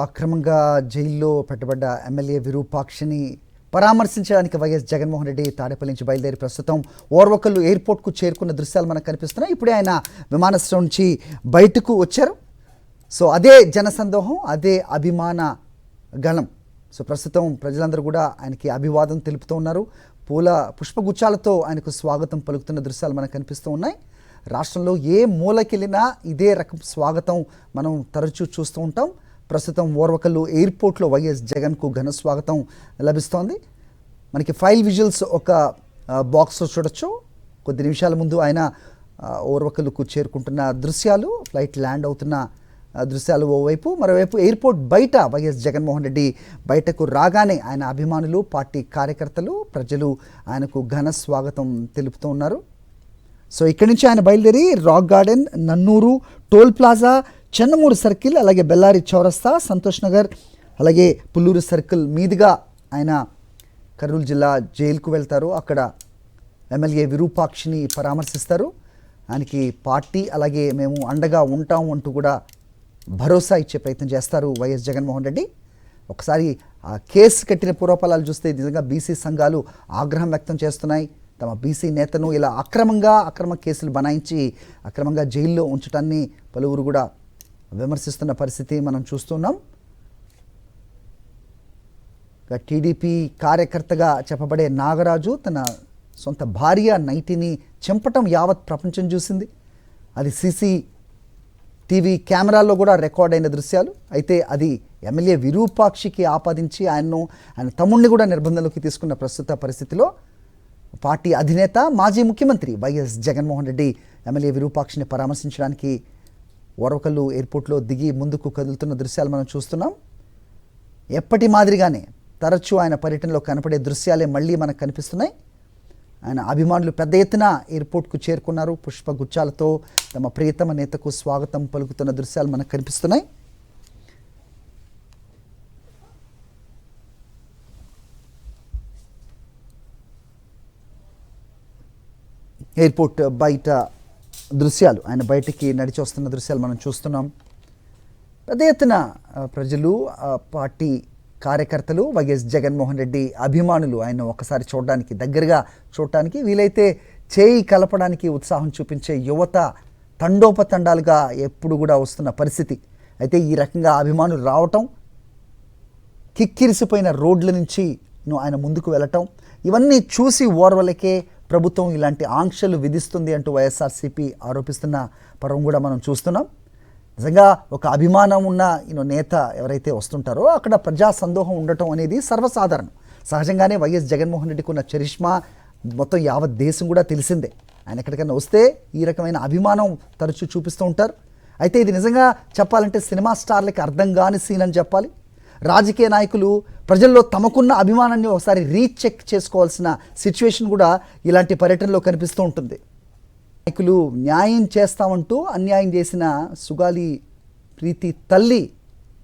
అక్రమంగా జైల్లో పెట్టబడ్డ ఎమ్మెల్యే విరూపాక్షిని పరామర్శించడానికి వైఎస్ జగన్మోహన్ రెడ్డి తాడేపల్లి నుంచి బయలుదేరి ప్రస్తుతం ఓర్వకల్లు ఎయిర్పోర్ట్కు చేరుకున్న దృశ్యాలు మనకు కనిపిస్తున్నాయి. ఇప్పుడే ఆయన విమానాశ్రయం నుంచి బయటకు వచ్చారు. సో అదే జనసందోహం, అదే అభిమాన గణం. సో ప్రస్తుతం ప్రజలందరూ కూడా ఆయనకి అభివాదం తెలుపుతూ ఉన్నారు. పుష్పగుచ్చాలతో ఆయనకు స్వాగతం పలుకుతున్న దృశ్యాలు మనకు కనిపిస్తూ ఉన్నాయి. రాష్ట్రంలో ఏ మూలకెళ్ళినా ఇదే రకం స్వాగతం మనం తరచూ చూస్తూ ఉంటాం. ప్రస్తుతం ఓర్వకల్లు ఎయిర్పోర్ట్లో వైఎస్ జగన్కు ఘన స్వాగతం లభిస్తోంది. మనకి ఫైల్ విజువల్స్ ఒక బాక్స్లో చూడొచ్చు. కొద్ది నిమిషాల ముందు ఆయన ఓర్వకల్లుకు చేరుకుంటున్న దృశ్యాలు, ఫ్లైట్ ల్యాండ్ అవుతున్న దృశ్యాలు ఓవైపు, మరోవైపు ఎయిర్పోర్ట్ బయట వైఎస్ జగన్మోహన్ రెడ్డి బయటకు రాగానే ఆయన అభిమానులు, పార్టీ కార్యకర్తలు, ప్రజలు ఆయనకు ఘన స్వాగతం తెలుపుతూ ఉన్నారు. సో ఇక్కడి నుంచి ఆయన బయలుదేరి రాక్ గార్డెన్, నన్నూరు, టోల్ ప్లాజా, చెన్నమూరు సర్కిల్, అలాగే బెల్లారి చౌరస్తా, సంతోష్ నగర్, అలాగే పుల్లూరు సర్కిల్ మీదుగా ఆయన కర్నూలు జిల్లా జైలుకు వెళ్తారు. అక్కడ ఎమ్మెల్యే విరూపాక్షిని పరామర్శిస్తారు. ఆయనకి పార్టీ అలాగే మేము అండగా ఉంటాం అంటూ కూడా భరోసా ఇచ్చే ప్రయత్నం చేస్తారు వైఎస్ జగన్మోహన్ రెడ్డి. ఒకసారి ఆ కేసు కట్టిన పూర్వపరాలు చూస్తే నిజంగా బీసీ సంఘాలు ఆగ్రహం వ్యక్తం చేస్తున్నాయి. తమ బీసీ నేతను ఇలా అక్రమ కేసులు బనాయించి అక్రమంగా జైల్లో ఉంచడాన్ని పలువురు కూడా విమర్శిస్తున్న పరిస్థితి మనం చూస్తున్నాం. టీడీపీ కార్యకర్తగా చెప్పబడే నాగరాజు తన సొంత భార్య నైటిని చంపటం యావత్ ప్రపంచం చూసింది. అది CCTV కెమెరాల్లో కూడా రికార్డ్ అయిన దృశ్యాలు. అయితే అది ఎమ్మెల్యే విరూపాక్షికి ఆపాదించి ఆయన తమ్ముడిని కూడా నిర్బంధంలోకి తీసుకున్న ప్రస్తుత పరిస్థితిలో పార్టీ అధినేత, మాజీ ముఖ్యమంత్రి వైఎస్ జగన్మోహన్ రెడ్డి ఎమ్మెల్యే విరూపాక్షిని పరామర్శించడానికి ఓర్వకల్లు ఎయిర్పోర్ట్లో దిగి ముందుకు కదులుతున్న దృశ్యాలు మనం చూస్తున్నాం. ఎప్పటి మాదిరిగానే తరచూ ఆయన పర్యటనలో కనపడే దృశ్యాలే మళ్ళీ మనకు కనిపిస్తున్నాయి. ఆయన అభిమానులు పెద్ద ఎత్తున ఎయిర్పోర్ట్కు చేరుకున్నారు. పుష్పగుచ్చాలతో తమ ప్రియతమ నేతకు స్వాగతం పలుకుతున్న దృశ్యాలు మనకు కనిపిస్తున్నాయి. ఎయిర్పోర్ట్ బయట దృశ్యాలు, ఆయన బయటికి నడిచి వస్తున్న దృశ్యాలు మనం చూస్తున్నాం. పెద్ద ఎత్తున ప్రజలు, పార్టీ కార్యకర్తలు, వైఎస్ జగన్మోహన్ రెడ్డి అభిమానులు ఆయన ఒకసారి చూడడానికి, దగ్గరగా చూడటానికి, వీలైతే చేయి కలపడానికి ఉత్సాహం చూపించే యువత తండోపతండాలుగా ఎప్పుడు కూడా వస్తున్న పరిస్థితి. అయితే ఈ రకంగా అభిమానులు రావటం, కిక్కిరిసిపోయిన రోడ్ల నుంచి ఆయన ముందుకు వెళ్ళటం, ఇవన్నీ చూసి ఓర్వలకే ప్రభుత్వం ఇలాంటి ఆంక్షలు విధిస్తుంది అంటూ వైఎస్ఆర్సీపీ ఆరోపిస్తున్న పరం కూడా మనం చూస్తున్నాం. నిజంగా ఒక అభిమానం ఉన్న నేత ఎవరైతే వస్తుంటారో అక్కడ ప్రజా సందోహం ఉండటం అనేది సర్వసాధారణం. సహజంగానే వైఎస్ జగన్మోహన్ రెడ్డికి ఉన్న చరిష్మా మొత్తం యావత్ దేశం కూడా తెలిసిందే. ఆయన ఎక్కడికైనా వస్తే ఈ రకమైన అభిమానం తరచూ చూపిస్తూ ఉంటారు. అయితే ఇది నిజంగా చెప్పాలంటే సినిమా స్టార్లకి అర్థం కాని సీన్ అని చెప్పాలి. రాజకీయ నాయకులు ప్రజల్లో తమకున్న అభిమానాన్ని ఒకసారి రీచెక్ చేసుకోవాల్సిన సిచ్యువేషన్ కూడా ఇలాంటి పర్యటనలో కనిపిస్తూ ఉంటుంది. నాయకులు న్యాయం చేస్తామంటూ అన్యాయం చేసిన సుగాలి ప్రీతి తల్లి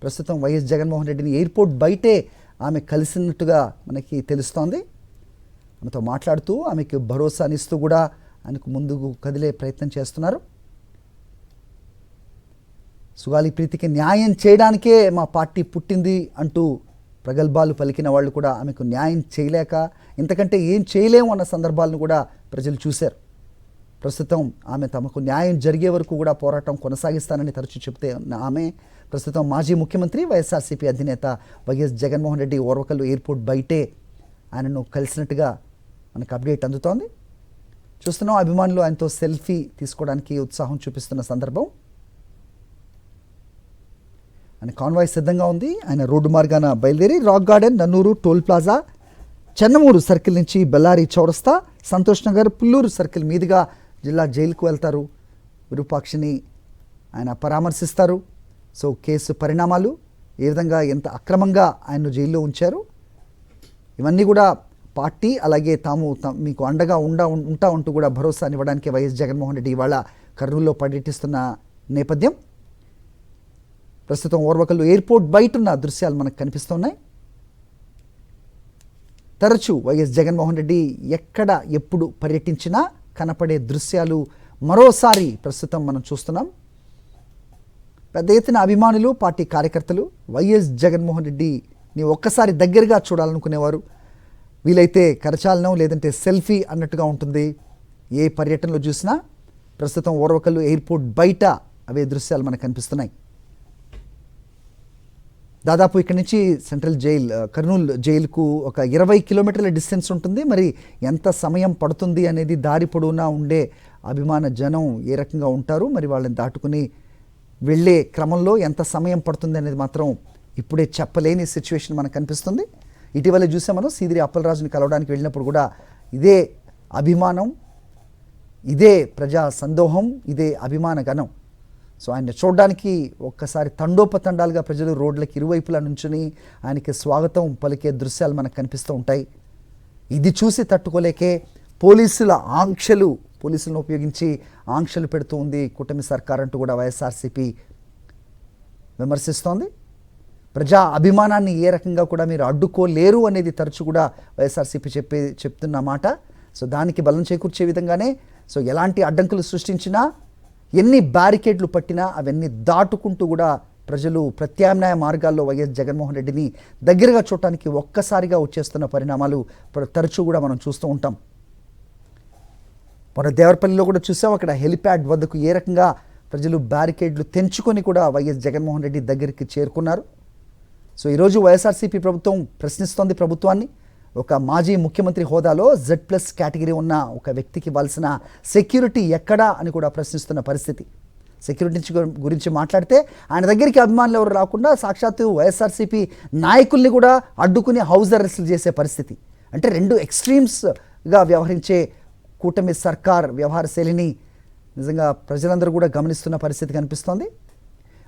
ప్రస్తుతం వైఎస్ జగన్మోహన్ రెడ్డిని ఎయిర్పోర్ట్ బయటే ఆమె కలిసినట్టుగా మనకి తెలుస్తోంది. ఆమెతో మాట్లాడుతూ ఆమెకు భరోసానిస్తూ కూడా ఆయనకు ముందుకు కదిలే ప్రయత్నం చేస్తున్నారు. సుగాలి ప్రీతికి న్యాయం చేయడానికే మా పార్టీ పుట్టింది అంటూ ప్రగల్భాలు పలికిన వాళ్ళు కూడా ఆమెకు న్యాయం చేయలేక, ఇంతకంటే ఏం చేయలేము అన్న సందర్భాలను కూడా ప్రజలు చూశారు. ప్రస్తుతం ఆమె తమకు న్యాయం జరిగే వరకు కూడా పోరాటం కొనసాగిస్తానని తరచూ చెప్తే ఆమె ప్రస్తుతం మాజీ ముఖ్యమంత్రి, వైఎస్ఆర్సీపీ అధినేత వైఎస్ జగన్మోహన్ రెడ్డి ఓర్వకల్లు ఎయిర్పోర్ట్ బయటే ఆయనను కలిసినట్టుగా మనకు అప్డేట్ అందుతోంది. చూస్తున్నాం అభిమానులు ఆయనతో సెల్ఫీ తీసుకోవడానికి ఉత్సాహం చూపిస్తున్న సందర్భం. ఆయన కాన్వాయ్ సిద్ధంగా ఉంది. ఆయన రోడ్డు మార్గాన బయలుదేరి రాక్ గార్డెన్, నన్నూరు, టోల్ ప్లాజా, చెన్నమూరు సర్కిల్ నుంచి బెల్లారి చౌరస్తా, సంతోష్ నగర్, పుల్లూరు సర్కిల్ మీదుగా జిల్లా జైలుకు వెళ్తారు. విరూపాక్షిని ఆయన పరామర్శిస్తారు. సో కేసు పరిణామాలు, ఏ విధంగా ఎంత అక్రమంగా ఆయన్ను జైల్లో ఉంచారు, ఇవన్నీ కూడా పార్టీ అలాగే తాము మీకు అండగా ఉంటా ఉంటూ కూడా భరోసానివ్వడానికి వైఎస్ జగన్మోహన్ రెడ్డి ఇవాళ కర్నూలులో పర్యటిస్తున్న నేపథ్యం. ప్రస్తుతం ఓర్వకల్లు ఎయిర్పోర్ట్ బయట ఉన్న దృశ్యాలు మనకు కనిపిస్తున్నాయి. తరచూ వైఎస్ జగన్మోహన్ రెడ్డి ఎక్కడ ఎప్పుడు పర్యటించినా కనపడే దృశ్యాలు మరోసారి ప్రస్తుతం మనం చూస్తున్నాం. పెద్ద ఎత్తున అభిమానులు, పార్టీ కార్యకర్తలు వైఎస్ జగన్మోహన్ రెడ్డిని ఒక్కసారి దగ్గరగా చూడాలనుకునేవారు. వీలైతే కరచాలనం లేదంటే సెల్ఫీ అన్నట్టుగా ఉంటుంది. ఏ పర్యటనలో చూసినా ప్రస్తుతం ఓర్వకల్లు ఎయిర్పోర్ట్ బయట అవే దృశ్యాలు మనకు కనిపిస్తున్నాయి. దాదాపు ఇక్కడి నుంచి సెంట్రల్ జైల్, కర్నూలు జైలుకు ఒక 20 కిలోమీటర్ల డిస్టెన్స్ ఉంటుంది. మరి ఎంత సమయం పడుతుంది అనేది దారి పొడవునా ఉండే అభిమాన జనం ఏ రకంగా ఉంటారు, మరి వాళ్ళని దాటుకుని వెళ్ళే క్రమంలో ఎంత సమయం పడుతుంది అనేది మాత్రం ఇప్పుడే చెప్పలేని సిచ్యువేషన్ మనకు కనిపిస్తుంది. ఇటీవల చూసాం మనం సీదిరి అప్పలరాజుని కలవడానికి వెళ్ళినప్పుడు కూడా ఇదే అభిమానం, ఇదే ప్రజా సందోహం, ఇదే అభిమాన గణం. సో ఆయన చూడడానికి ఒక్కసారి తండోపతండాలుగా ప్రజలు రోడ్లకి ఇరువైపులా నుంచుని ఆయనకి స్వాగతం పలికే దృశ్యాలు మనకు కనిపిస్తూ ఉంటాయి. ఇది చూసి తట్టుకోలేకే పోలీసులను ఉపయోగించి ఆంక్షలు పెడుతూ ఉంది కూటమి సర్కార్ అంటూ కూడా వైఎస్ఆర్సీపీ విమర్శిస్తోంది. ప్రజా అభిమానాన్ని ఏ రకంగా కూడా మీరు అడ్డుకోలేరు అనేది తరచు కూడా వైఎస్ఆర్సీపీ చెప్తున్న మాట. సో దానికి బలం చేకూర్చే విధంగానే సో ఎలాంటి అడ్డంకులు సృష్టించినా, ఎన్ని బ్యారికేడ్లు పట్టినా అవన్నీ దాటుకుంటూ కూడా ప్రజలు ప్రత్యామ్నాయ మార్గాల్లో వైఎస్ జగన్మోహన్ రెడ్డిని దగ్గరగా చూడటానికి ఒక్కసారిగా వచ్చేస్తున్న పరిణామాలు తరచూ కూడా మనం చూస్తూ ఉంటాం. మన దేవరపల్లిలో కూడా చూసాం. అక్కడ హెలిప్యాడ్ వద్దకు ఏ రకంగా ప్రజలు బ్యారికేడ్లు తెంచుకొని కూడా వైఎస్ జగన్మోహన్ రెడ్డి దగ్గరికి చేరుకున్నారు. సో ఈరోజు వైఎస్ఆర్సీపీ ప్రభుత్వం ప్రశ్నిస్తోంది ప్రభుత్వాన్ని. ఒక మాజీ ముఖ్యమంత్రి హోదాలో Z+ కేటగిరీ ఉన్న ఒక వ్యక్తికి ఇవ్వాల్సిన సెక్యూరిటీ ఎక్కడా అని కూడా ప్రశ్నిస్తున్న పరిస్థితి. సెక్యూరిటీ గురించి మాట్లాడితే ఆయన దగ్గరికి అభిమానులు ఎవరు రాకుండా సాక్షాత్తు వైఎస్ఆర్సీపీ నాయకుల్ని కూడా అడ్డుకుని హౌస్ అరెస్టులు చేసే పరిస్థితి. అంటే 2 ఎక్స్ట్రీమ్స్గా వ్యవహరించే కూటమి సర్కార్ వ్యవహార శైలిని నిజంగా ప్రజలందరూ కూడా గమనిస్తున్న పరిస్థితి కనిపిస్తోంది.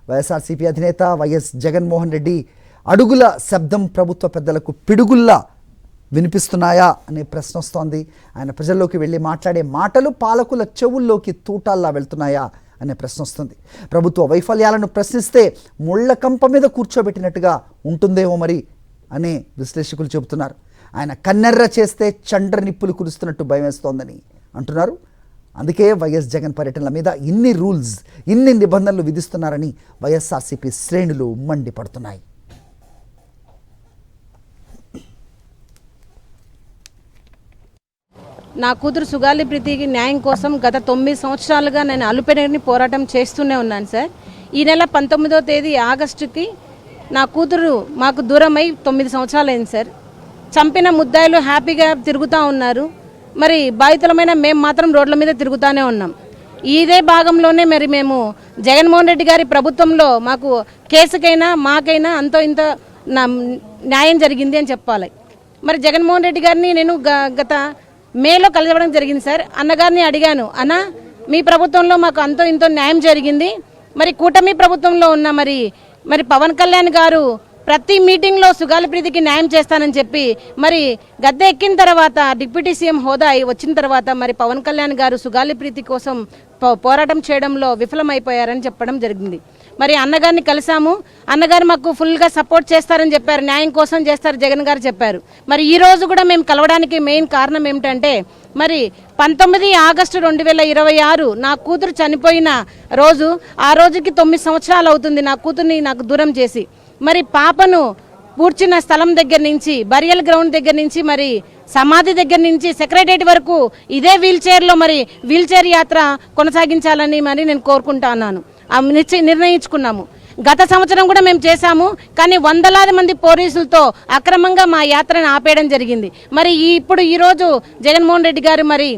వైఎస్ఆర్సీపీ అధినేత వైఎస్ జగన్మోహన్ రెడ్డి అడుగుల శబ్దం ప్రభుత్వ పెద్దలకు పిడుగుల్లా వినిపిస్తున్నాయా అనే ప్రశ్న వస్తోంది. ఆయన ప్రజల్లోకి వెళ్ళి మాట్లాడే మాటలు పాలకుల చెవుల్లోకి తూటాల్లా వెళ్తున్నాయా అనే ప్రశ్న వస్తుంది. ప్రభుత్వ వైఫల్యాలను ప్రశ్నిస్తే ముళ్ళ కంప మీద కూర్చోబెట్టినట్టుగా ఉంటుందేమో మరి అనే విశ్లేషకులు చెబుతున్నారు. ఆయన కన్నెర్ర చేస్తే చండ్ర నిప్పులు కురుస్తున్నట్టు భయం వేస్తోందని అంటున్నారు. అందుకే వైఎస్ జగన్ పర్యటనల మీద ఇన్ని రూల్స్, ఇన్ని నిబంధనలు విధిస్తున్నారని వైఎస్ఆర్సీపీ శ్రేణులు మండిపడుతున్నాయి. నా కూతురు సుగాలి ప్రీతికి న్యాయం కోసం గత 9 సంవత్సరాలుగా నేను అలుపెరగని పోరాటం చేస్తూనే ఉన్నాను సార్. ఈ నెల 19వ తేదీ ఆగస్టుకి నా కూతురు మాకు దూరమై 9 సంవత్సరాలు అయింది సార్. చంపిన ముద్దాయిలు హ్యాపీగా తిరుగుతూ ఉన్నారు. మరి బాధితులమైన మేము మాత్రం రోడ్ల మీద తిరుగుతూనే ఉన్నాం. ఇదే భాగంలోనే మరి మేము జగన్మోహన్ రెడ్డి గారి ప్రభుత్వంలో మాకు కేసుకైనా మాకైనా అంతో ఇంత న్యాయం జరిగింది అని చెప్పాలి. మరి జగన్మోహన్ రెడ్డి గారిని నేను గత మేలో కలవడం జరిగింది సార్. అన్నగారిని అడిగాను, అన్న మీ ప్రభుత్వంలో మాకు అంతో ఇంతో న్యాయం జరిగింది, మరి కూటమి ప్రభుత్వంలో ఉన్న మరి పవన్ కళ్యాణ్ గారు ప్రతి మీటింగ్లో సుగాలి ప్రీతికి న్యాయం చేస్తానని చెప్పి మరి గద్దె ఎక్కిన తర్వాత డిప్యూటీ సీఎం హోదా వచ్చిన తర్వాత మరి పవన్ కళ్యాణ్ గారు సుగాలి ప్రీతి కోసం పోరాటం చేయడంలో విఫలమైపోయారని చెప్పడం జరిగింది. మరి అన్నగారిని కలిసాము. అన్నగారు మాకు ఫుల్గా సపోర్ట్ చేస్తారని చెప్పారు, న్యాయం కోసం చేస్తారు జగన్ గారు చెప్పారు. మరి ఈ రోజు కూడా మేము కలవడానికి మెయిన్ కారణం ఏమిటంటే మరి 19 ఆగస్టు 2026 నా కూతురు చనిపోయిన రోజు, ఆ రోజుకి 9 సంవత్సరాలు అవుతుంది నా కూతుర్ని నాకు దూరం చేసి. మరి పాపను పూడ్చిన స్థలం దగ్గర నుంచి, బరియల్ గ్రౌండ్ దగ్గర నుంచి, మరి సమాధి దగ్గర నుంచి సెక్రటరేట్ వరకు ఇదే వీల్చైర్లో మరి వీల్చైర్ యాత్ర కొనసాగించాలని మరి నేను కోరుకుంటున్నాను. నిర్ణయించుకున్నాము. గత సంవత్సరం కూడా మేము చేశాము. కానీ వందలాది మంది పోలీసులతో అక్రమంగా మా యాత్రను ఆపేయడం జరిగింది. మరి ఇప్పుడు ఈరోజు జగన్మోహన్ రెడ్డి గారు మరి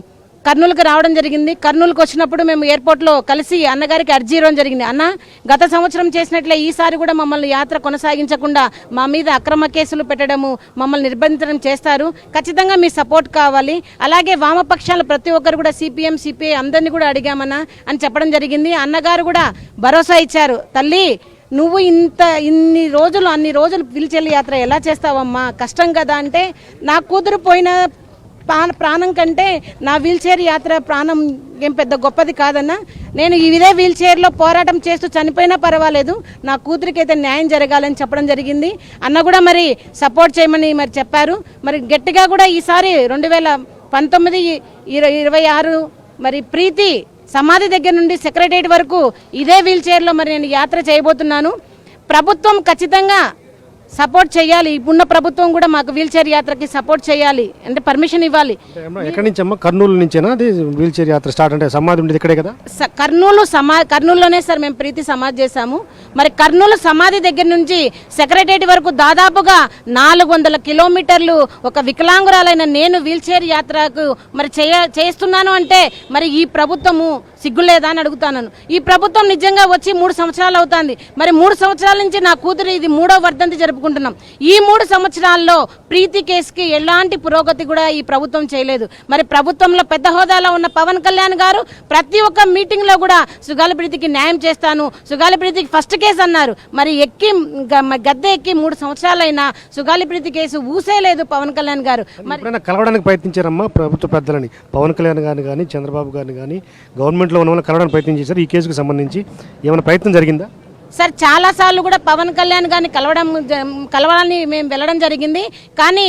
కర్నూలుకు రావడం జరిగింది. కర్నూలుకు వచ్చినప్పుడు మేము ఎయిర్పోర్ట్లో కలిసి అన్నగారికి అర్జీ ఇవ్వడం జరిగింది. అన్న, గత సంవత్సరం చేసినట్లే ఈసారి కూడా మమ్మల్ని యాత్ర కొనసాగించకుండా మా మీద అక్రమ కేసులు పెట్టడము, మమ్మల్ని నిర్బంధించడం చేస్తారు. ఖచ్చితంగా మీ సపోర్ట్ కావాలి. అలాగే వామపక్షాలు ప్రతి ఒక్కరు కూడా CPM, CPI అందరినీ కూడా అడిగామన్నా అని చెప్పడం జరిగింది. అన్నగారు కూడా భరోసా ఇచ్చారు, తల్లి నువ్వు అన్ని రోజులు పిలిచెల్లి యాత్ర ఎలా చేస్తావమ్మా, కష్టం కదా అంటే, నా కూతురు పోయిన ప్రాణం కంటే నా వీల్చైర్ యాత్ర ప్రాణం ఏం పెద్ద గొప్పది కాదన్నా. నేను ఇదే వీల్చైర్లో పోరాటం చేస్తూ చనిపోయినా పర్వాలేదు, నా కూతురికి అయితే న్యాయం జరగాలని చెప్పడం జరిగింది. అన్న కూడా మరి సపోర్ట్ చేయమని మరి చెప్పారు. మరి గట్టిగా కూడా ఈసారి 2019-26 మరి ప్రీతి సమాధి దగ్గర నుండి సెక్రటేరియట్ వరకు ఇదే వీల్ చైర్లో మరి నేను యాత్ర చేయబోతున్నాను. ప్రభుత్వం ఖచ్చితంగా సపోర్ట్ చేయాలి. ఇప్పుడున్న ప్రభుత్వం కూడా మాకు వీల్ చైర్ యాత్రకి సపోర్ట్ చేయాలి, అంటే పర్మిషన్ ఇవ్వాలి. ఎక్కడి నుంచి అమ్మా? కర్నూలు నుంచేనా అది వీల్ చైర్ యాత్ర స్టార్ట్? అంటే సమాధి ఉండేది ఇక్కడే కదా? కర్నూలులోనే సార్ మేము ప్రీతి సమాధి చేశాము. మరి కర్నూలు సమాధి దగ్గర నుంచి సెక్రటేరియట్ వరకు దాదాపుగా 400 కిలోమీటర్లు ఒక వికలాంగురాలైన నేను వీల్ చైర్ యాత్రకు మరి చేస్తున్నాను అంటే మరి ఈ ప్రభుత్వము సిగ్గులేదా అని అడుగుతాను. ఈ ప్రభుత్వం నిజంగా వచ్చి 3 సంవత్సరాలు అవుతుంది. మరి 3 సంవత్సరాల నుంచి నా కూతురు ఇది 3వ వర్ధంతి జరుపుకుంటున్నాం. ఈ 3 సంవత్సరాల్లో ప్రీతి కేసుకి ఎలాంటి పురోగతి కూడా ఈ ప్రభుత్వం చేయలేదు. మరి ప్రభుత్వంలో పెద్ద హోదాలో ఉన్న పవన్ కళ్యాణ్ గారు ప్రతి ఒక్క మీటింగ్ లో కూడా సుగాలి ప్రీతికి న్యాయం చేస్తాను, సుగాలి ప్రీతికి ఫస్ట్ కేసు అన్నారు. మరి గద్దె ఎక్కి 3 సంవత్సరాలైనా సుగాలి ప్రీతి కేసు ఊసేలేదు పవన్ కళ్యాణ్ గారు. మరి కలవడానికి ప్రయత్నించారమ్మా ప్రభుత్వ పెద్దలని? పవన్ కళ్యాణ్ గారిని కానీ చంద్రబాబు గారిని కానీ గవర్నమెంట్లో ఉన్న వాళ్ళని కలవడానికి ప్రయత్నం చేశారు. ఈ కేసుకు సంబంధించి ఏమైనా ప్రయత్నం జరిగిందా? సార్ చాలాసార్లు కూడా పవన్ కళ్యాణ్ గారిని కలవడాన్ని మేము వెళ్ళడం జరిగింది. కానీ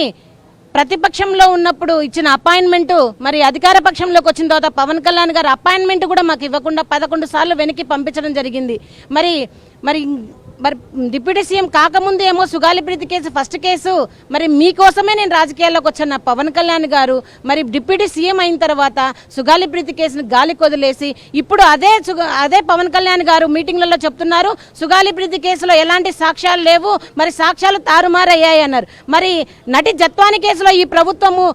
ప్రతిపక్షంలో ఉన్నప్పుడు ఇచ్చిన అపాయింట్మెంట్ మరి అధికార పక్షంలోకి వచ్చిన తర్వాత పవన్ కళ్యాణ్ గారు అపాయింట్మెంట్ కూడా మాకు ఇవ్వకుండా 11 సార్లు వెనక్కి పంపించడం జరిగింది. మరి మరి మరి డిప్యూటీ సీఎం కాకముందు ఏమో సుగాలి ప్రీతి కేసు ఫస్ట్ కేసు మరి మీకోసమే నేను రాజకీయాల్లోకి వచ్చాను పవన్ కళ్యాణ్ గారు. మరి డిప్యూటీ సీఎం అయిన తర్వాత సుగాలి ప్రీతి కేసును గాలికి వదిలేసి ఇప్పుడు అదే పవన్ కళ్యాణ్ గారు మీటింగ్లలో చెప్తున్నారు సుగాలి ప్రీతి కేసులో ఎలాంటి సాక్ష్యాలు లేవు, మరి సాక్ష్యాలు తారుమారయ్యాయి అన్నారు. మరి నటి జత్వాని కేసులో ఈ ప్రభుత్వము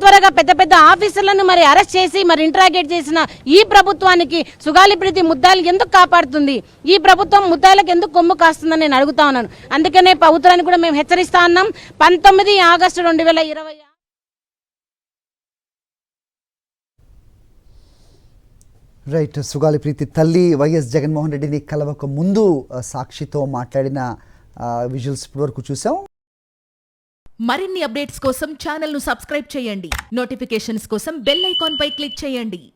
త్వరగా పెద్ద ఆఫీసర్లను మరి అరెస్ట్ చేసి మరి ఇంట్రాగేట్ చేసిన ఈ ప్రభుత్వానికి సుగాలి ప్రీతి ముద్దాయిలు ఎందుకు కాపాడుతుంది? ఈ ప్రభుత్వం ముద్దాయిలకు ఎందుకు కొమ్ము కాస్తుందని నేను అడుగుతా ఉన్నాను. అందుకనే ప్రభుత్వాన్ని కూడా మేము హెచ్చరిస్తా ఉన్నాం. 19 ఆగస్టు 2020 రైట్. సుగాలి ప్రీతి తల్లి వైఎస్ జగన్మోహన్ రెడ్డిని కలవక ముందు సాక్షితో మాట్లాడిన విజువల్స్ ఇప్పటివరకు చూసాం. మరిన్ని అప్డేట్స్ కోసం ఛానల్ ను సబ్స్క్రైబ్ చేయండి. నోటిఫికేషన్స్ కోసం బెల్ ఐకాన్ పై క్లిక్ చేయండి.